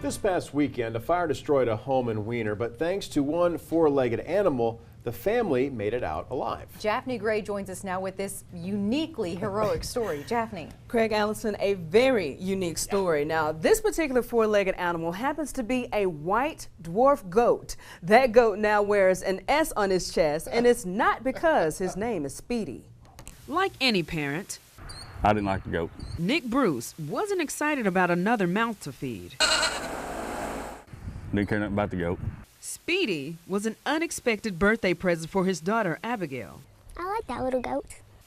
This past weekend, a fire destroyed a home in Wiener, but thanks to one four-legged animal, the family made it out alive. Japhanie Gray joins us now with this uniquely heroic story. Japhanie. Craig Allison, a very unique story. Now, this particular four-legged animal happens to be a white dwarf goat. That goat now wears an S on his chest, and it's not because his name is Speedy. Like any parent, I didn't like the goat. Nick Bruce wasn't excited about another mouth to feed. Didn't care nothing about the goat. Speedy was an unexpected birthday present for his daughter, Abigail. I like that little goat.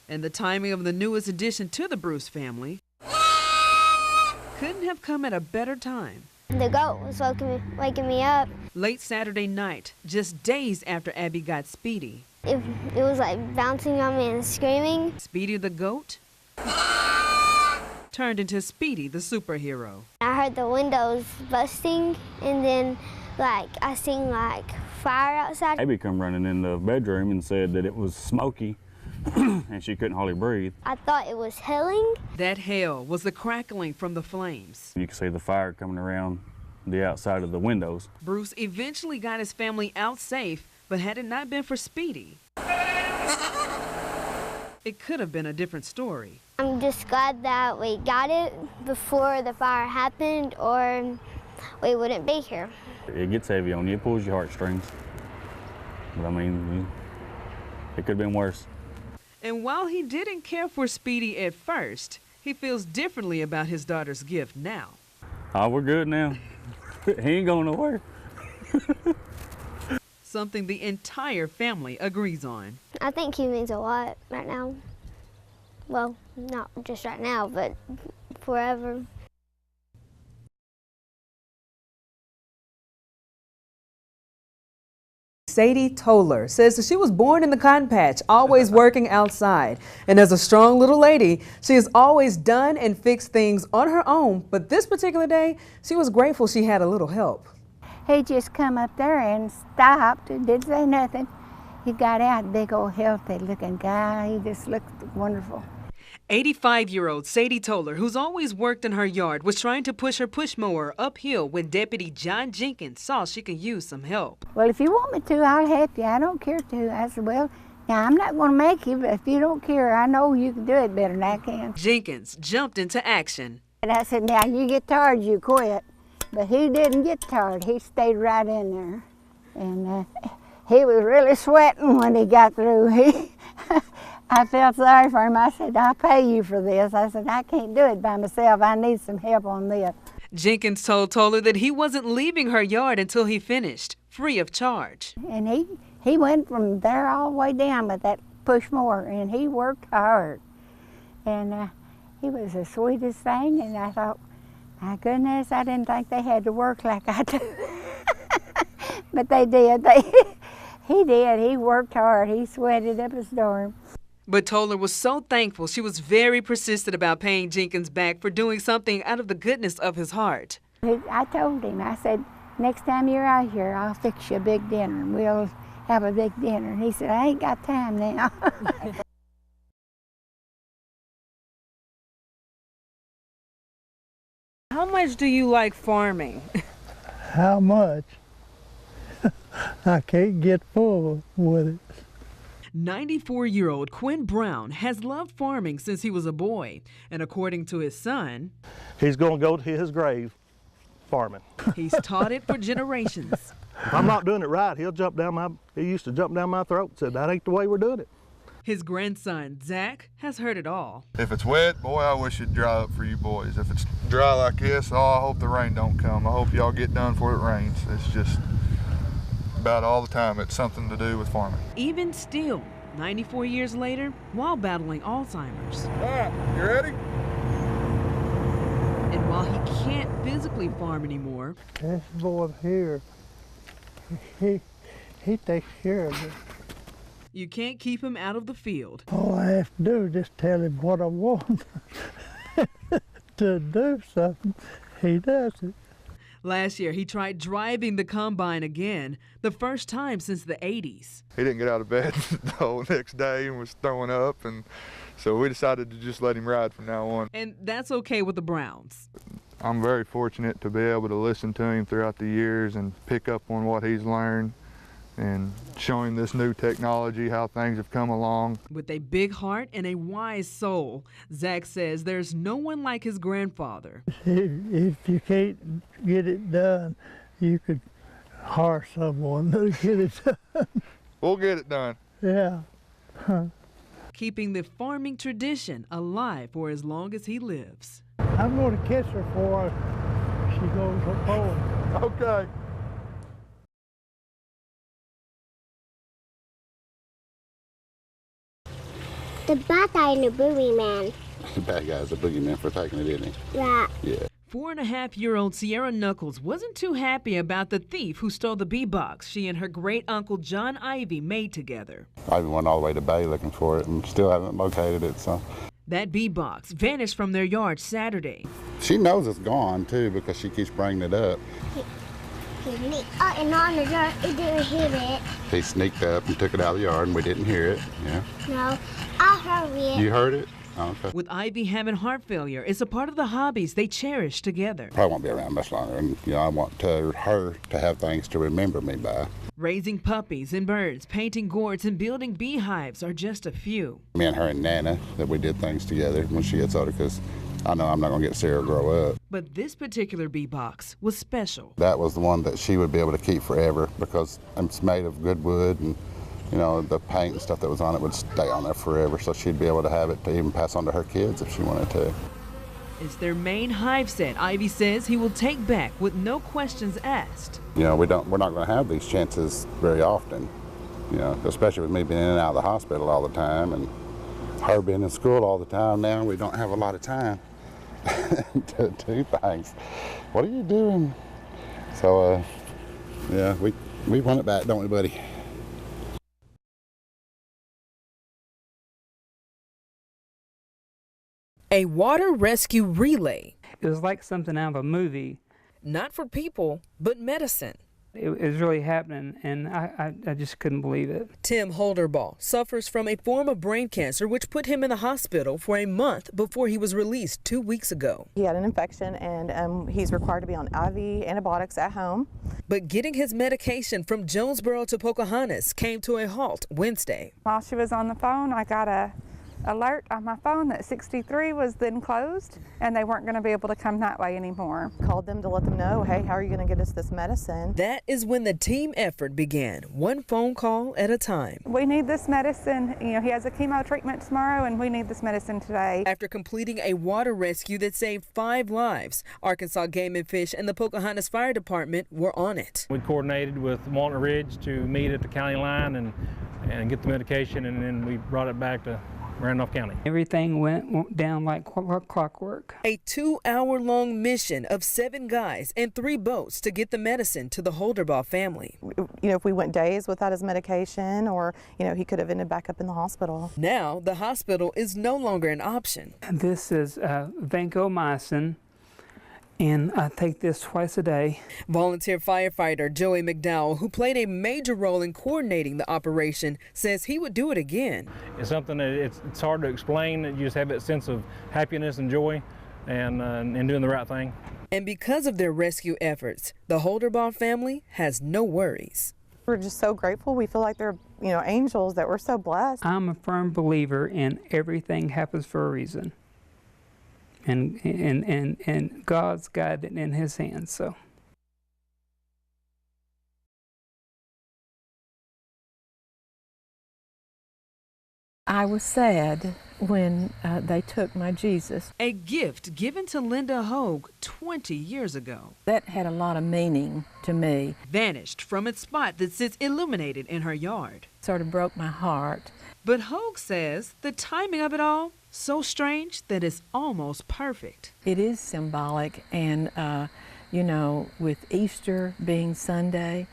And the timing of the newest addition to the Bruce family couldn't have come at a better time. The goat was waking me up. Late Saturday night, just days after Abby got Speedy. It was like bouncing on me and screaming. Speedy the Goat turned into Speedy the superhero. I heard the windows busting, and then I seen fire outside. Abby come running in the bedroom and said that it was smoky and she couldn't hardly breathe. I thought it was hailing. That hail was the crackling from the flames. You could see the fire coming around the outside of the windows. Bruce eventually got his family out safe, but had it not been for Speedy, it could have been a different story. I'm just glad that we got it before the fire happened, or we wouldn't be here. It gets heavy on you, it pulls your heartstrings. But I mean, it could have been worse. And while he didn't care for Speedy at first, he feels differently about his daughter's gift now. Oh, we're good now. He ain't going nowhere. Something the entire family agrees on. I think he means a lot right now. Well, not just right now, but forever. Sadie Toller says that she was born in the cotton patch, always working outside. And as a strong little lady, she has always done and fixed things on her own. But this particular day, she was grateful she had a little help. He just come up there and stopped and didn't say nothing. He got out, big old healthy looking guy. He just looked wonderful. 85-year-old Sadie Toller, who's always worked in her yard, was trying to push her push mower uphill when Deputy John Jenkins saw she could use some help. Well, if you want me to, I'll help you. I don't care to. I said, well, now I'm not going to make you, but if you don't care, I know you can do it better than I can. Jenkins jumped into action. And I said, now you get tired, you quit. But he didn't get tired. He stayed right in there. And he was really sweating when he got through. I felt sorry for him. I said, I'll pay you for this. I said, I can't do it by myself. I need some help on this. Jenkins told Toller that he wasn't leaving her yard until he finished, free of charge. And he went from there all the way down with that push mower, and he worked hard. And he was the sweetest thing, and I thought, my goodness, I didn't think they had to work like I do. But they did. He did. He worked hard. He sweated up a storm. But Toller was so thankful. She was very persistent about paying Jenkins back for doing something out of the goodness of his heart. I told him, I said, next time you're out here, I'll fix you a big dinner, and we'll have a big dinner. And he said, I ain't got time now. How much do you like farming? How much? I can't get full with it. 94-year-old Quinn Brown has loved farming since he was a boy, and according to his son, he's going to go to his grave farming. He's taught it for generations. If I'm not doing it right, he used to jump down my throat and said, that ain't the way we're doing it. His grandson, Zach, has heard it all. If it's wet, boy, I wish it'd dry up for you boys. If it's dry like this, oh, I hope the rain don't come. I hope y'all get done before it rains. It's just about all the time it's something to do with farming. Even still, 94 years later, while battling Alzheimer's. All right, you ready? And while he can't physically farm anymore, This boy here, he takes care of it. you can't keep him out of the field. All I have to do is just tell him what I want to do something. He does it. Last year, he tried driving the combine again, the first time since the 80s. He didn't get out of bed the whole next day and was throwing up, and so we decided to just let him ride from now on. And that's okay with the Browns. I'm very fortunate to be able to listen to him throughout the years and pick up on what he's learned and show him this new technology, how things have come along. With a big heart and a wise soul, Zach says there's no one like his grandfather. If you can't get it done, you could hire someone to get it done. We'll get it done. Yeah. Keeping the farming tradition alive for as long as he lives. I'm going to kiss her before she goes home. Okay. The bad guy and the boogeyman. The bad guy's a boogeyman for taking it, isn't he? Right. Yeah. 4.5-year-old Sierra Knuckles wasn't too happy about the thief who stole the bee box she and her great-uncle John Ivy made together. I even went all the way to Bay looking for it and still haven't located it, so. That bee box vanished from their yard Saturday. She knows it's gone, too, because she keeps bringing it up. And on the yard, it didn't hit it. He sneaked up and took it out of the yard, and we didn't hear it. Yeah. No, I heard it. You heard it? Oh, okay. With Ivy having heart failure, it's a part of the hobbies they cherish together. Probably won't be around much longer, and I want her to have things to remember me by. Raising puppies and birds, painting gourds, and building beehives are just a few. Me and her and Nana, that we did things together when she gets older, because I know I'm not going to get to see her grow up. But this particular bee box was special. That was the one that she would be able to keep forever because it's made of good wood, and the paint and stuff that was on it would stay on there forever, so she'd be able to have it to even pass on to her kids if she wanted to. It's their main hive set Ivy says he will take back with no questions asked. We're not going to have these chances very often, especially with me being in and out of the hospital all the time and her being in school all the time now. We don't have a lot of time to do things. What are you doing? So, yeah, we want it back, don't we, buddy? A water rescue relay. It was like something out of a movie. Not for people, but medicine. It was really happening, and I just couldn't believe it. Tim Holderball suffers from a form of brain cancer which put him in the hospital for a month before he was released 2 weeks ago. He had an infection, and he's required to be on IV antibiotics at home. But getting his medication from Jonesboro to Pocahontas came to a halt Wednesday. While she was on the phone, I got a alert on my phone that 63 was then closed and they weren't going to be able to come that way anymore. Called them to let them know, hey, how are you going to get us this medicine? That is when the team effort began, one phone call at a time. We need this medicine. He has a chemo treatment tomorrow and we need this medicine today. After completing a water rescue that saved 5 lives, Arkansas Game and Fish and the Pocahontas Fire Department were on it. We coordinated with Walnut Ridge to meet at the county line and get the medication, and then we brought it back to Randolph County. Everything went down like clockwork. A 2-hour-long mission of 7 guys and 3 boats to get the medicine to the Holderball family. If we went days without his medication, or he could have ended back up in the hospital. Now the hospital is no longer an option. This is vancomycin, and I take this twice a day. Volunteer firefighter Joey McDowell, who played a major role in coordinating the operation, says he would do it again. It's something that it's hard to explain. You just have that sense of happiness and joy and doing the right thing. And because of their rescue efforts, the Holderball family has no worries. We're just so grateful. We feel like they're, angels, that we're so blessed. I'm a firm believer in everything happens for a reason. And God's got it in His hands, so. I was sad when they took my Jesus. A gift given to Linda Hogue 20 years ago. That had a lot of meaning to me. Vanished from its spot that sits illuminated in her yard. Sort of broke my heart. But Hogue says the timing of it all, so strange that it's almost perfect. It is symbolic, and with Easter being Sunday,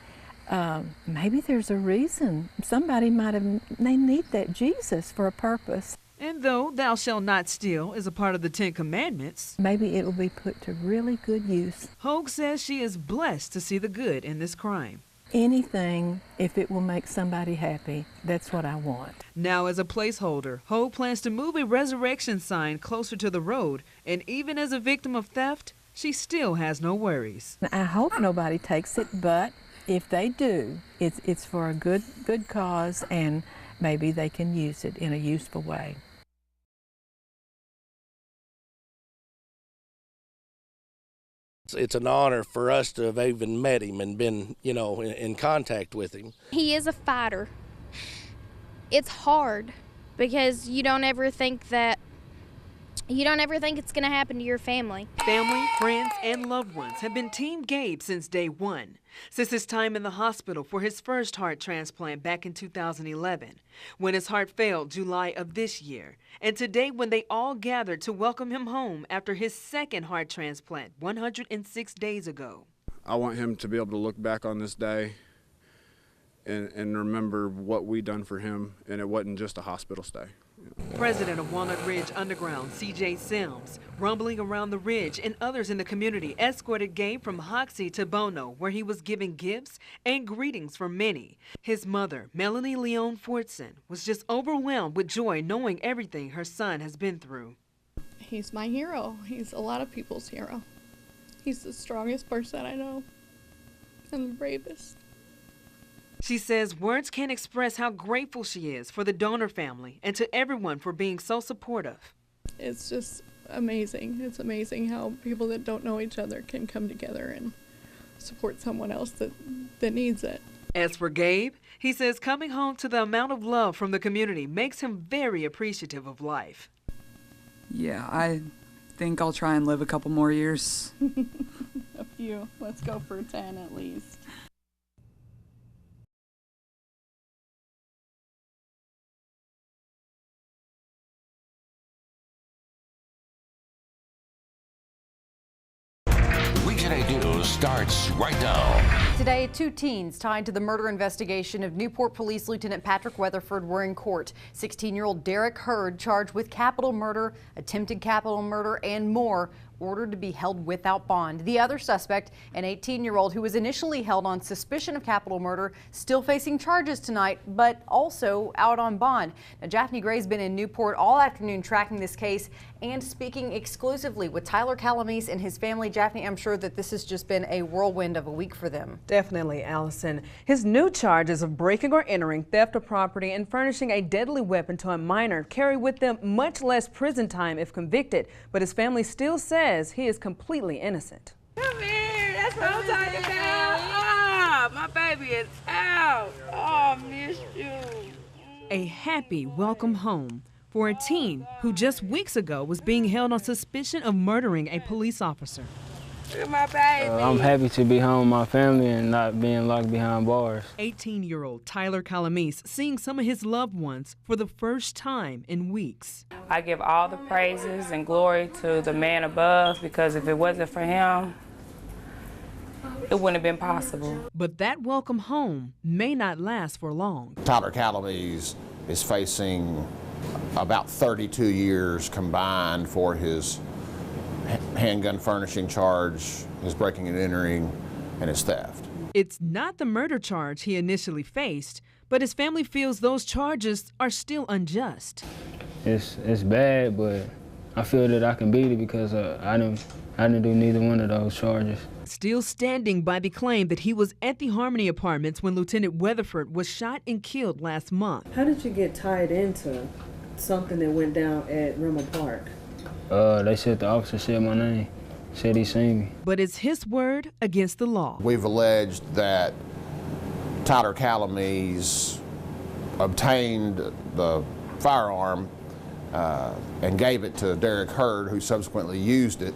maybe there's a reason. Somebody they need that Jesus for a purpose. And though thou shalt not steal is a part of the 10 Commandments, maybe it will be put to really good use. Hogue says she is blessed to see the good in this crime. Anything, if it will make somebody happy, that's what I want. Now, as a placeholder, Hogue plans to move a resurrection sign closer to the road, and even as a victim of theft, she still has no worries. I hope nobody takes it, but if they do, it's for a good cause, and maybe they can use it in a useful way. It's an honor for us to have even met him and been, in contact with him. He is a fighter. It's hard because you don't ever think it's going to happen to your family. Family, friends, and loved ones have been Team Gabe since day one. Since his time in the hospital for his first heart transplant back in 2011, when his heart failed July of this year, and today when they all gathered to welcome him home after his second heart transplant 106 days ago. I want him to be able to look back on this day and remember what we done for him, and it wasn't just a hospital stay. President of Walnut Ridge Underground, C.J. Sims, rumbling around the ridge, and others in the community escorted Gabe from Hoxie to Bono, where he was giving gifts and greetings for many. His mother, Melanie Leon Fortson, was just overwhelmed with joy knowing everything her son has been through. He's my hero. He's a lot of people's hero. He's the strongest person I know and the bravest. She says words can't express how grateful she is for the donor family and to everyone for being so supportive. It's just amazing. It's amazing how people that don't know each other can come together and support someone else that needs it. As for Gabe, he says coming home to the amount of love from the community makes him very appreciative of life. Yeah, I think I'll try and live a couple more years. A few. Let's go for 10 at least. News starts right now. Today, 2 teens tied to the murder investigation of Newport Police Lieutenant Patrick Weatherford were in court. 16-year-old Derek Hurd, charged with capital murder, attempted capital murder, and more, ordered to be held without bond. The other suspect, an 18-year-old who was initially held on suspicion of capital murder, still facing charges tonight, but also out on bond. Now, Japhanie Gray's been in Newport all afternoon tracking this case and speaking exclusively with Tyler Calamise and his family. Japhanie, I'm sure that this has just been a whirlwind of a week for them. Definitely, Allison. His new charges of breaking or entering, theft of property, and furnishing a deadly weapon to a minor carry with them much less prison time if convicted, but his family still says he is completely innocent. Come here, that's what I'm talking about. Ah, my baby is out. Oh, I miss you. A happy welcome home for a teen who just weeks ago was being held on suspicion of murdering a police officer. Look at my baby. I'm happy to be home with my family and not being locked behind bars. 18-year-old Tyler Calamise seeing some of his loved ones for the first time in weeks. I give all the praises and glory to the man above, because if it wasn't for him, it wouldn't have been possible. But that welcome home may not last for long. Tyler Calamise is facing about 32 years combined for his handgun furnishing charge, his breaking and entering, and his theft. It's not the murder charge he initially faced, but his family feels those charges are still unjust. It's bad, but I feel that I can beat it because I didn't do neither one of those charges. Still standing by the claim that he was at the Harmony Apartments when Lieutenant Weatherford was shot and killed last month. How did you get tied into something that went down at Rimmel Park? They said the officer said my name, said he seen me. But it's his word against the law. We've alleged that Tyler Calamise obtained the firearm and gave it to Derek Hurd, who subsequently used it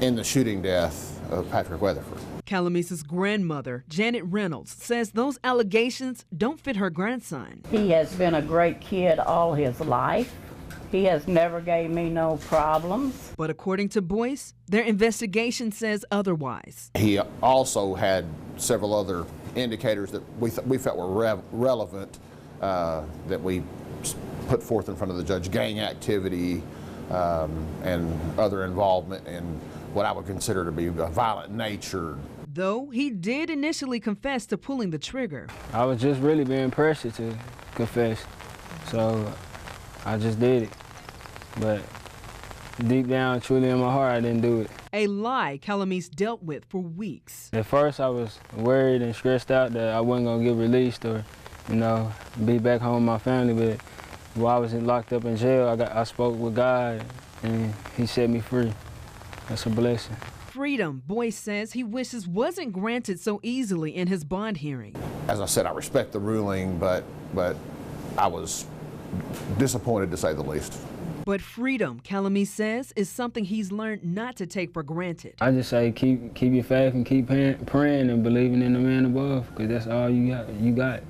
in the shooting death of Patrick Weatherford. Calamise's grandmother, Janet Reynolds, says those allegations don't fit her grandson. He has been a great kid all his life. He has never gave me no problems. But according to Boyce, their investigation says otherwise. He also had several other indicators that we felt were relevant that we put forth in front of the judge: gang activity and other involvement in what I would consider to be a violent nature. Though he did initially confess to pulling the trigger. I was just really being pressured to confess, so I just did it. But deep down, truly in my heart, I didn't do it. A lie Calamise dealt with for weeks. At first, I was worried and stressed out that I wasn't gonna get released or, be back home with my family. But while I was locked up in jail, I spoke with God, and He set me free. That's a blessing. Freedom, Boyce says he wishes wasn't granted so easily in his bond hearing. As I said, I respect the ruling, but I was disappointed, to say the least. But freedom, Calamise says, is something he's learned not to take for granted. I just say keep your faith and keep praying and believing in the man above, because that's all you got.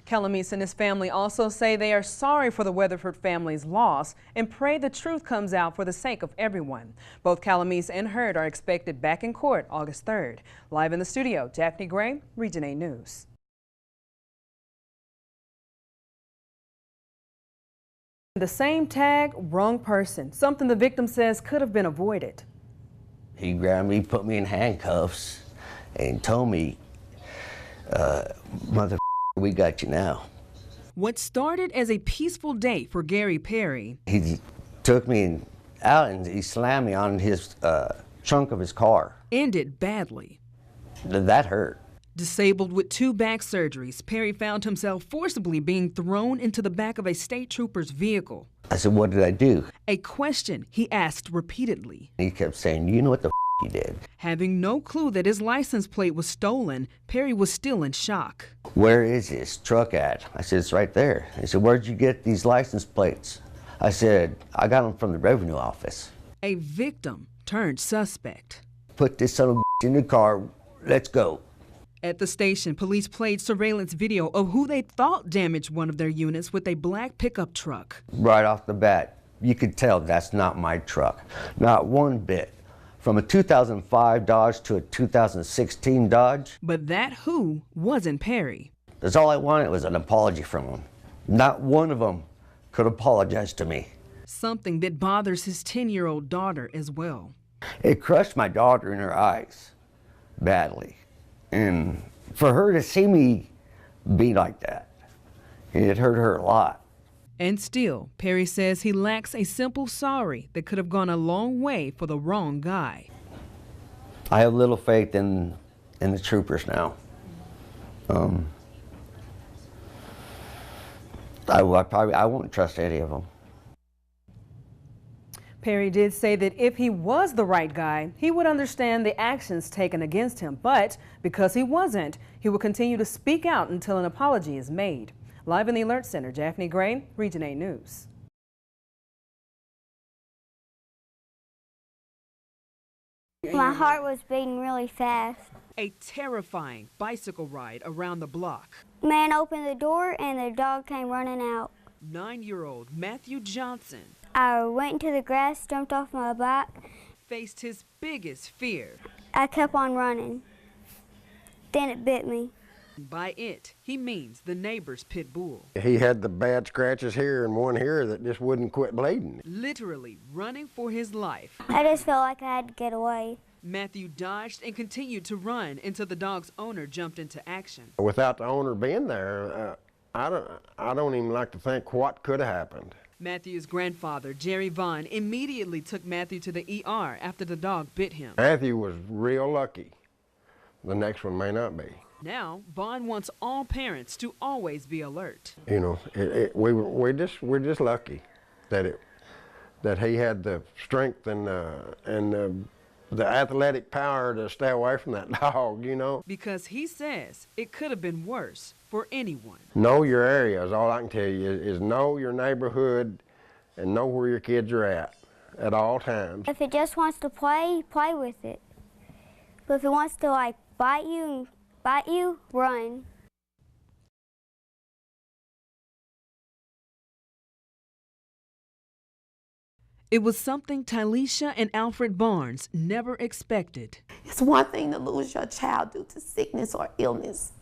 Calamise and his family also say they are sorry for the Weatherford family's loss and pray the truth comes out for the sake of everyone. Both Calamise and Hurd are expected back in court August 3rd. Live in the studio, Daphne Gray, Region 8 News. The same tag, wrong person. Something the victim says could have been avoided. He grabbed me, put me in handcuffs, and told me, mother, we got you now. What started as a peaceful day for Gary Perry. He took me out and he slammed me on his trunk of his car. Ended badly. That hurt. Disabled with 2 back surgeries, Perry found himself forcibly being thrown into the back of a state trooper's vehicle. I said, what did I do? A question he asked repeatedly. He kept saying, you know what the you did. Having no clue that his license plate was stolen, Perry was still in shock. Where is this truck at? I said, it's right there. He said, where'd you get these license plates? I said, I got them from the revenue office. A victim turned suspect. Put this son of a in the car, let's go. At the station, police played surveillance video of who they thought damaged one of their units with a black pickup truck. Right off the bat, you could tell that's not my truck. Not one bit. From a 2005 Dodge to a 2016 Dodge. But that who wasn't Perry. That's all I wanted was an apology from him. Not one of them could apologize to me. Something that bothers his 10-year-old daughter as well. It crushed my daughter in her eyes badly. And for her to see me be like that, it hurt her a lot. And still, Perry says he lacks a simple sorry that could have gone a long way for the wrong guy. I have little faith in the troopers now. I won't trust any of them. Perry did say that if he was the right guy, he would understand the actions taken against him. But because he wasn't, he will continue to speak out until an apology is made. Live in the Alert Center, Daphne Gray, Region 8 News. My heart was beating really fast. A terrifying bicycle ride around the block. Man opened the door and the dog came running out. 9-year-old Matthew Johnson. I went into the grass, jumped off my bike. Faced his biggest fear. I kept on running. Then it bit me. By it, he means the neighbor's pit bull. He had the bad scratches here and one here that just wouldn't quit bleeding. Literally running for his life. I just felt like I had to get away. Matthew dodged and continued to run until the dog's owner jumped into action. Without the owner being there, I don't even like to think what could have happened. Matthew's grandfather, Jerry Vaughn, immediately took Matthew to the ER after the dog bit him. Matthew was real lucky. The next one may not be. Now, Vaughn wants all parents to always be alert. You know, we're just lucky that he had the strength and the athletic power to stay away from that dog, you know. Because he says it could have been worse for anyone. Know your area is all I can tell you, is know your neighborhood and know where your kids are at all times. If it just wants to play, play with it. But if it wants to like bite you, run. It was something Tylisha and Alfred Barnes never expected. It's one thing to lose your child due to sickness or illness,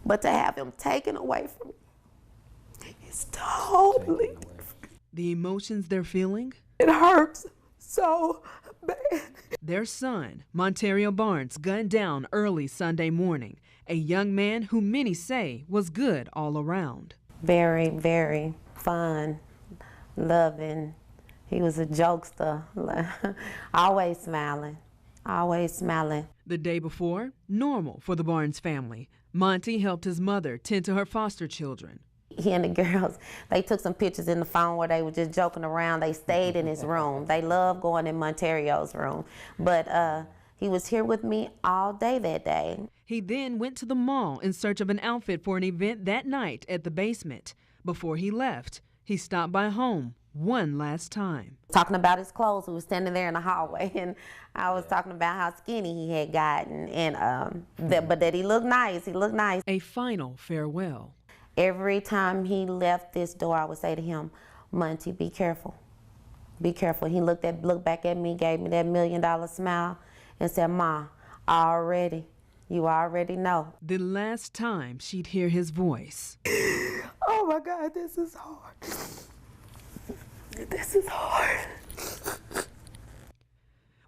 but to have him taken away from you, it's totally different. The emotions they're feeling? It hurts so bad. Their son, Monte Barnes, gunned down early Sunday morning, a young man who many say was good all around. Very, very fun, loving. He was a jokester, always smiling, always smiling. The day before, normal for the Barnes family. Monte helped his mother tend to her foster children. He and the girls, they took some pictures in the phone where they were just joking around. They stayed in his room. They loved going in Monterio's room. But he was here with me all day that day. He then went to the mall in search of an outfit for an event that night at the basement. Before he left, he stopped by home one last time. Talking about his clothes, we were standing there in the hallway, and I was talking about how skinny he had gotten, and but that he looked nice. He looked nice. A final farewell. Every time he left this door, I would say to him, Monte, be careful. Be careful. He looked back at me, gave me that $1 million smile, and said, Ma, you already know. The last time she'd hear his voice. Oh my God, this is hard. This is hard.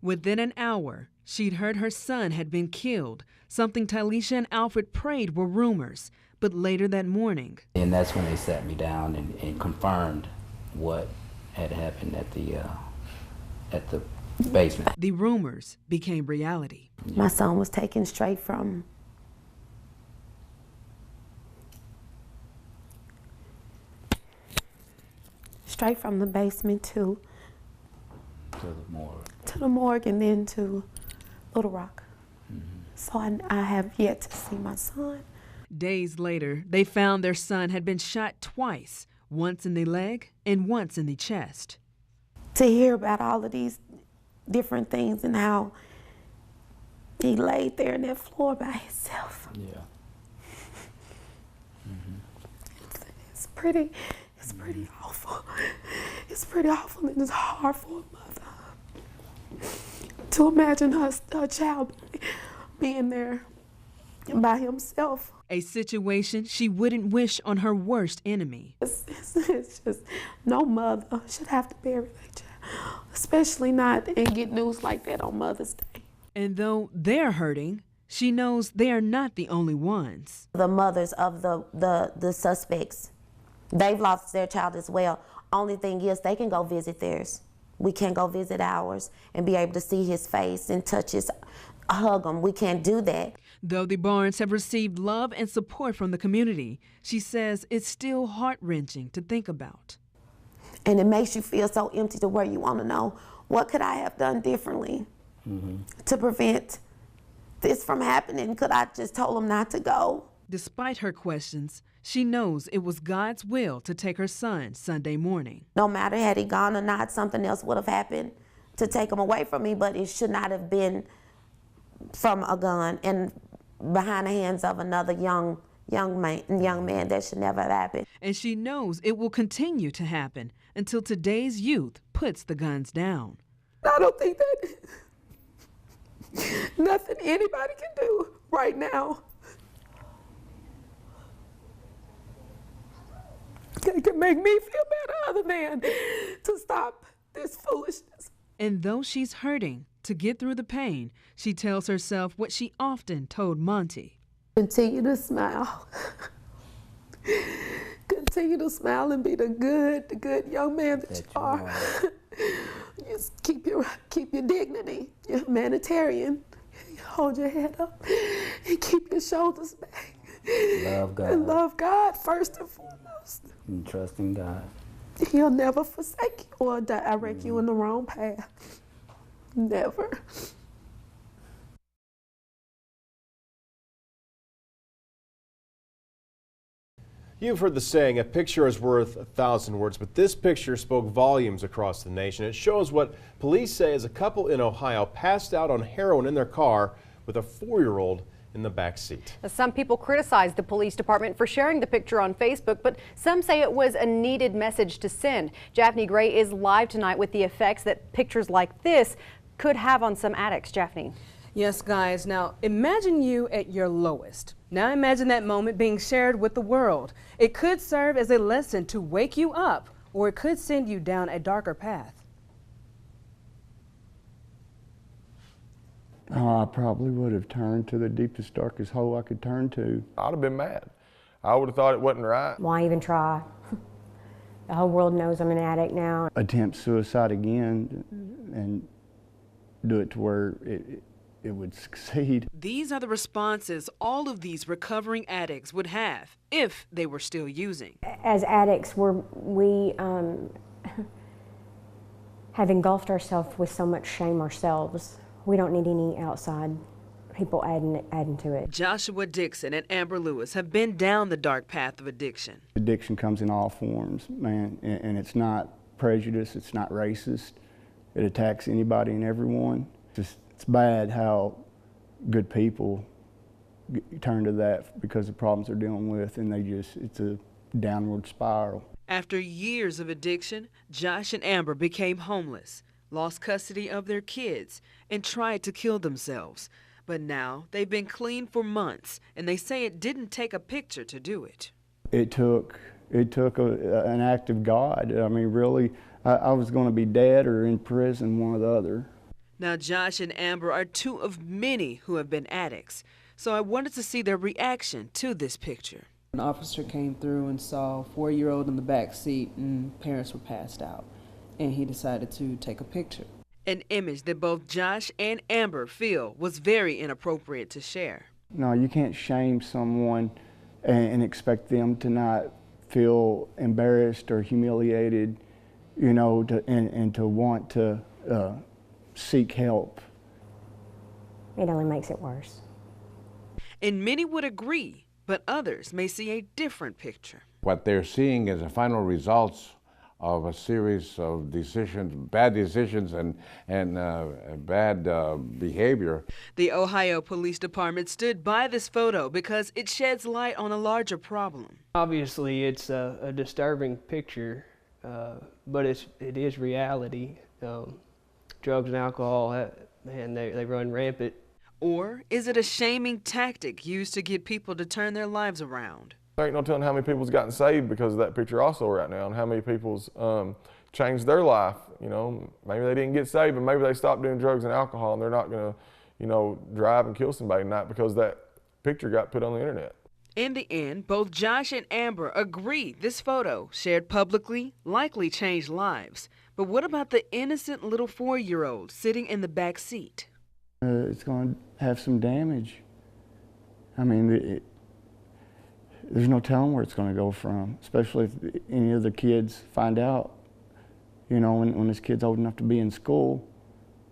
Within an hour, she'd heard her son had been killed, something Tylisha and Alfred prayed were rumors. But later that morning. And that's when they sat me down and confirmed what had happened at the basement. The rumors became reality. My son was taken straight from the basement to the morgue and then to Little Rock. So I have yet to see my son. Days later, they found their son had been shot twice, once in the leg and once in the chest. To hear about all of these different things and how he laid there on that floor by himself. Yeah. It's pretty awful. It's pretty awful, and it's hard for a mother to imagine her child being there by himself. A situation she wouldn't wish on her worst enemy. It's just no mother should have to bury their child, especially not and get news like that on Mother's Day. And though they're hurting, she knows they are not the only ones. The mothers of the suspects, they've lost their child as well. Only thing is they can go visit theirs. We can't go visit ours and be able to see his face and touch his, hug him. We can't do that. Though the Barnes have received love and support from the community, she says it's still heart-wrenching to think about. And it makes you feel so empty to where you want to know, what could I have done differently to prevent this from happening? Could I just told him not to go? Despite her questions, she knows it was God's will to take her son Sunday morning. No matter had he gone or not, something else would have happened to take him away from me, but it should not have been from a gun and behind the hands of another young man. That should never have happened. And she knows it will continue to happen until today's youth puts the guns down. I don't think that nothing anybody can do right now can make me feel better other than to stop this foolishness. And though she's hurting, to get through the pain, she tells herself what she often told Monte. Continue to smile. Continue to smile and be the good young man that you are. Just keep your dignity. You're a humanitarian. Hold your head up and keep your shoulders back. Love God. And love God first and foremost. And trust in God. He'll never forsake you or direct you in the wrong path. Never. You've heard the saying, a picture is worth 1,000 words, but this picture spoke volumes across the nation. It shows what police say is a couple in Ohio passed out on heroin in their car with a 4-year-old in the back seat. Some people criticized the police department for sharing the picture on Facebook, but some say it was a needed message to send. Jaffney Gray is live tonight with the effects that pictures like this could have on some addicts. Jaffney. Yes, guys. Now, imagine you at your lowest. Now imagine that moment being shared with the world. It could serve as a lesson to wake you up, or it could send you down a darker path. Oh, I probably would have turned to the deepest, darkest hole I could turn to. I'd have been mad. I would have thought it wasn't right. Why even try? The whole world knows I'm an addict now. Attempt suicide again and do it to where it would succeed. These are the responses all of these recovering addicts would have if they were still using. As addicts, we have engulfed ourselves with so much shame ourselves. We don't need any outside people adding to it. Joshua Dixon and Amber Lewis have been down the dark path of addiction. Addiction comes in all forms, man, and it's not prejudice, it's not racist. It attacks anybody and everyone. It's bad how good people turn to that because of problems they're dealing with, and it's a downward spiral. After years of addiction, Josh and Amber became homeless, lost custody of their kids, and tried to kill themselves. But now they've been clean for months, and they say it didn't take a picture to do it. It took an act of God. I mean, really, I was going to be dead or in prison, one or the other. Now, Josh and Amber are two of many who have been addicts, so I wanted to see their reaction to this picture. An officer came through and saw a 4-year-old in the back seat, and parents were passed out, and he decided to take a picture. An image that both Josh and Amber feel was very inappropriate to share. No, you can't shame someone and expect them to not feel embarrassed or humiliated, you know, and to want to seek help. It only makes it worse. And many would agree, but others may see a different picture. What they're seeing is the final results of a series of decisions, bad decisions and bad behavior. The Ohio Police Department stood by this photo because it sheds light on a larger problem. Obviously, it's a disturbing picture, but it is reality. Drugs and alcohol, man, they run rampant. Or is it a shaming tactic used to get people to turn their lives around? There ain't no telling how many people's gotten saved because of that picture also right now, and how many people's changed their life. You know, maybe they didn't get saved, but maybe they stopped doing drugs and alcohol, and they're not going to, you know, drive and kill somebody tonight because that picture got put on the internet. In the end, both Josh and Amber agree this photo, shared publicly, likely changed lives. But what about the innocent little 4-year-old sitting in the back seat? It's going to have some damage. I mean, there's no telling where it's going to go from, especially if any of the kids find out, you know, when this kid's old enough to be in school.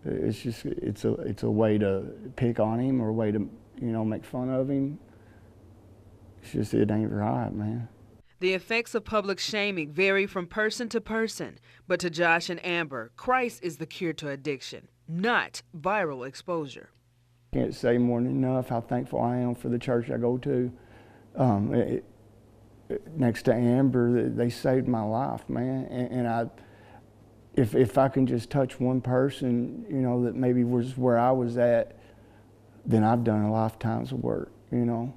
It's a way to pick on him or a way to, you know, make fun of him. It ain't right, man. The effects of public shaming vary from person to person, but to Josh and Amber, Christ is the cure to addiction, not viral exposure. Can't say more than enough how thankful I am for the church I go to. Next to Amber, they saved my life, man. And if I can just touch one person, you know, that maybe was where I was at, then I've done a lifetime's work, you know.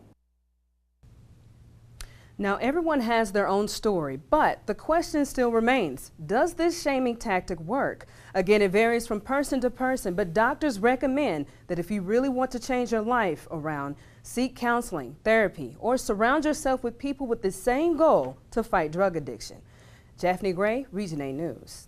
Now, everyone has their own story, but the question still remains, does this shaming tactic work? Again, it varies from person to person, but doctors recommend that if you really want to change your life around, seek counseling, therapy, or surround yourself with people with the same goal to fight drug addiction. Japhanie Gray, Region 8 News.